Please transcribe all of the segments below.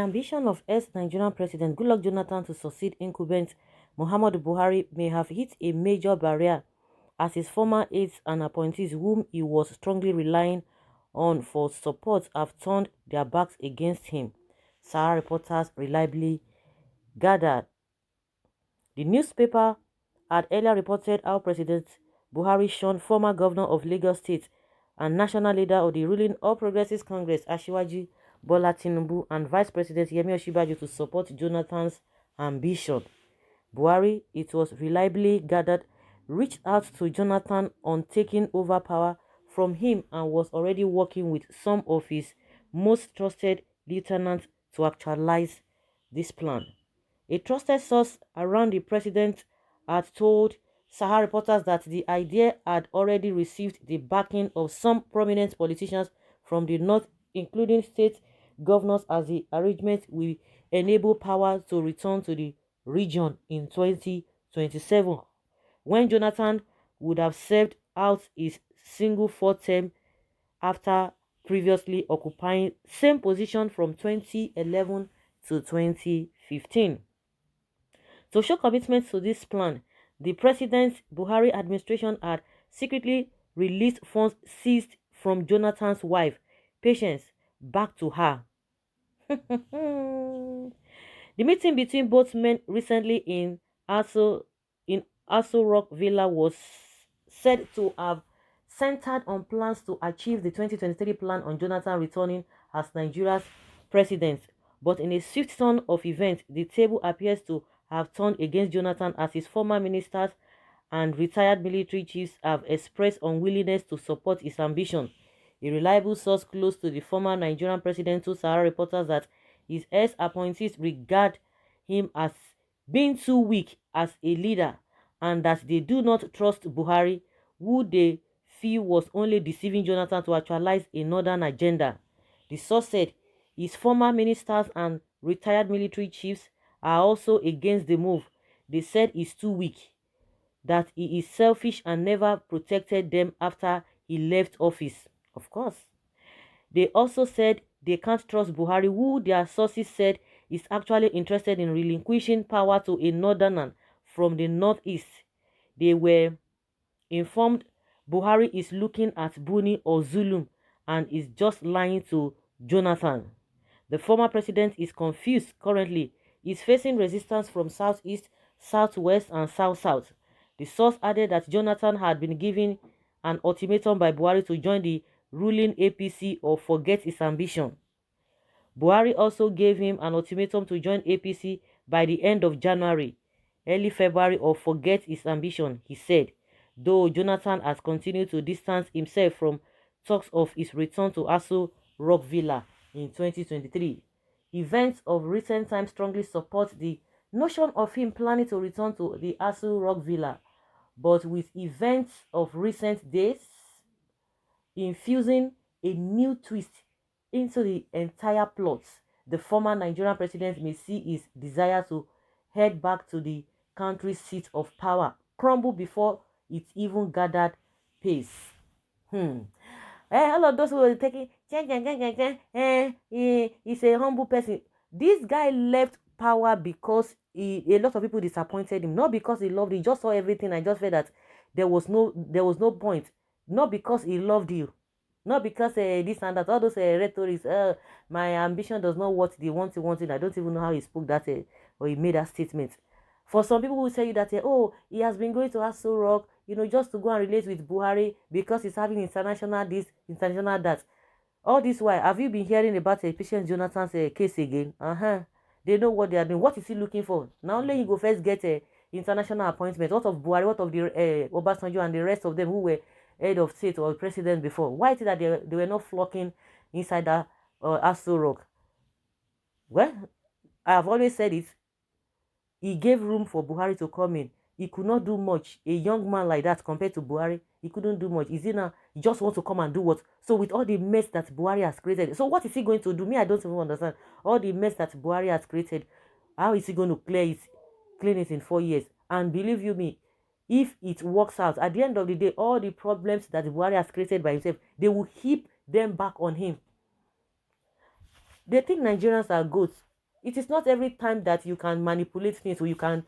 ambition of ex-Nigerian President Goodluck Jonathan to succeed incumbent Muhammadu Buhari may have hit a major barrier as his former aides and appointees whom he was strongly relying on for support have turned their backs against him. Sahara reporters reliably gathered. The newspaper had earlier reported how President Buhari shunned former governor of Lagos State and national leader of the ruling All Progressives Congress, Asiwaju Bola Tinubu, and Vice President Yemi Osinbajo to support Jonathan's ambition. Buhari, it was reliably gathered, reached out to Jonathan on taking over power from him and was already working with some of his most trusted lieutenants to actualize this plan. A trusted source around the president had told Sahara reporters that the idea had already received the backing of some prominent politicians from the north, including state governors, as the arrangement will enable power to return to the region in 2027, when Jonathan would have served out his single fourth term after previously occupying same position from 2011 to 2015. To show commitment to this plan, the President Buhari administration had secretly released funds seized from Jonathan's wife, Patience, back to her. The meeting between both men recently in Aso Rock Villa was said to have centered on plans to achieve the 2023 plan on Jonathan returning as Nigeria's president. But in a swift turn of events, the table appears to have turned against Jonathan as his former ministers and retired military chiefs have expressed unwillingness to support his ambition. A reliable source close to the former Nigerian president told Sahara reporters that his ex-appointees regard him as being too weak as a leader and that they do not trust Buhari, who they feel was only deceiving Jonathan to actualize a northern agenda. The source said his former ministers and retired military chiefs are also against the move. They said he's too weak, that he is selfish and never protected them after he left office. Of course. They also said they can't trust Buhari, who their sources said is actually interested in relinquishing power to a northerner from the northeast. They were informed Buhari is looking at Buni or Zulum and is just lying to Jonathan. The former president is confused currently. He's facing resistance from southeast, southwest, and south-south. The source added that Jonathan had been given an ultimatum by Buhari to join the ruling APC or forget his ambition. Buhari also gave him an ultimatum to join APC by the end of January, early February, or forget his ambition, he said, though Jonathan has continued to distance himself from talks of his return to Aso Rock Villa in 2023. Events of recent times strongly support the notion of him planning to return to the Aso Rock Villa, but with events of recent days infusing a new twist into the entire plot, the former Nigerian president may see his desire to head back to the country's seat of power crumble before it even gathered pace. All of those who were taking, he's a humble person. This guy left power because a lot of people disappointed him, not because he loved you. He just saw everything and just felt that there was no point. Not because he loved you, not because this and that, all those rhetorics. My ambition does not what they wanted. I don't even know how he spoke that or he made that statement. For some people who say that oh, he has been going to Aso Rock, just to go and relate with Buhari because he's having international this, international that. All this while, have you been hearing about Patient Jonathan's case again? They know what they are doing. What is he looking for? Now only he go first get a international appointment. What of Buhari? What of the Obasanjo and the rest of them who were head of state or president before? Why is it that they were not flocking inside that Aso Rock? Well, I have always said it. He gave room for Buhari to come in. He could not do much. A young man like that compared to Buhari, he couldn't do much. Is he now? He just wants to come and do what? So with all the mess that Buhari has created, so what is he going to do? Me, I don't even understand. All the mess that Buhari has created, how is he going to clean it in 4 years? And believe you me, if it works out, at the end of the day, all the problems that Buhari has created by himself, they will heap them back on him. They think Nigerians are goats. It is not every time that you can manipulate things, or you can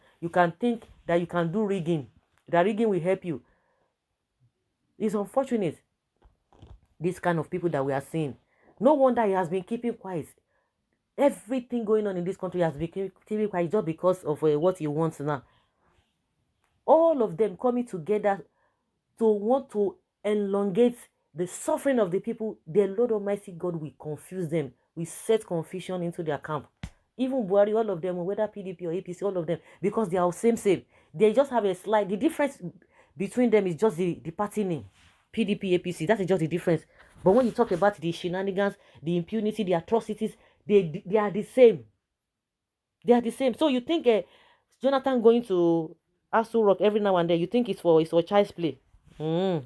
think that you can do rigging. That rigging will help you. It's unfortunate, this kind of people that we are seeing. No wonder he has been keeping quiet. Everything going on in this country has been keeping quiet just because of what he wants now. All of them coming together to want to elongate the suffering of the people. The Lord Almighty God will confuse them. We set confusion into their camp. Even Buhari, all of them, whether PDP or APC, all of them, because they are same. They just have a slight. The difference between them is just the party name. PDP, APC. That is just the difference. But when you talk about the shenanigans, the impunity, the atrocities, they are the same. They are the same. So you think Jonathan going to Asu Rock every now and then, you think it's for child's play? Mm.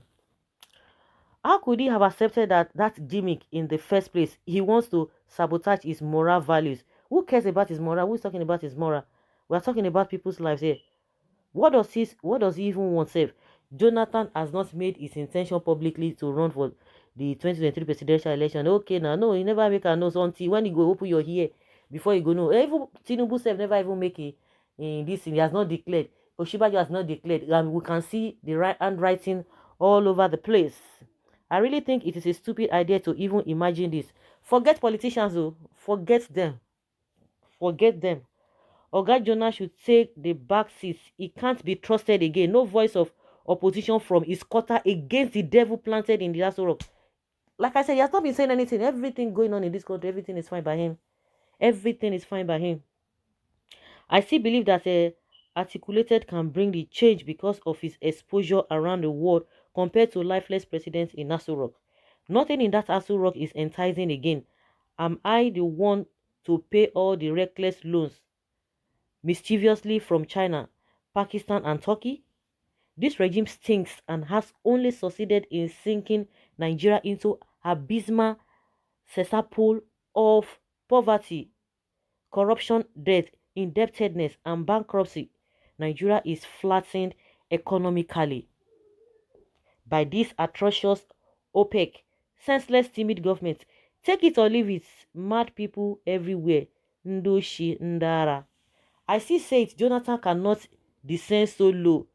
How could he have accepted that gimmick in the first place? He wants to sabotage his moral values. Who cares about his moral? Who's talking about his moral? We are talking about people's lives here. What does he even want self? Jonathan has not made his intention publicly to run for the 2023 presidential election. Okay, now no, he never make a nose until when you go open your ear before you go know. Even Tinubu self never even make it in this thing. He has not declared. Oshibajo has not declared. And we can see the handwriting all over the place. I really think it is a stupid idea to even imagine this. Forget politicians though. Forget them. Forget them. Oga Jonah should take the back seat. He can't be trusted again. No voice of opposition from his quarter against the devil planted in the Aso Rock. Like I said, he has not been saying anything. Everything going on in this country, everything is fine by him. Everything is fine by him. I still believe that articulated can bring the change because of his exposure around the world compared to lifeless presidents in Aso Rock. Nothing in that Aso Rock is enticing again. Am I the one to pay all the reckless loans mischievously from China, Pakistan, and Turkey? This regime stinks and has only succeeded in sinking Nigeria into abysmal cesspool of poverty, corruption, debt, indebtedness, and bankruptcy. Nigeria is flattened economically by this atrocious, opaque, senseless, timid government. Take it or leave it, mad people everywhere. Ndoshi Ndara. I still say it, Jonathan cannot descend so low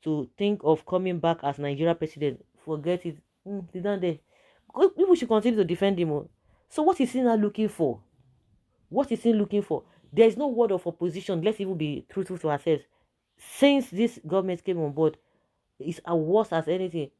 to think of coming back as Nigeria president. Forget it. They don't there. People should continue to defend him. Oh. So what is he now looking for? What is he looking for? There is no word of opposition. Let's even be truthful to ourselves. Since this government came on board, it's as worse as anything.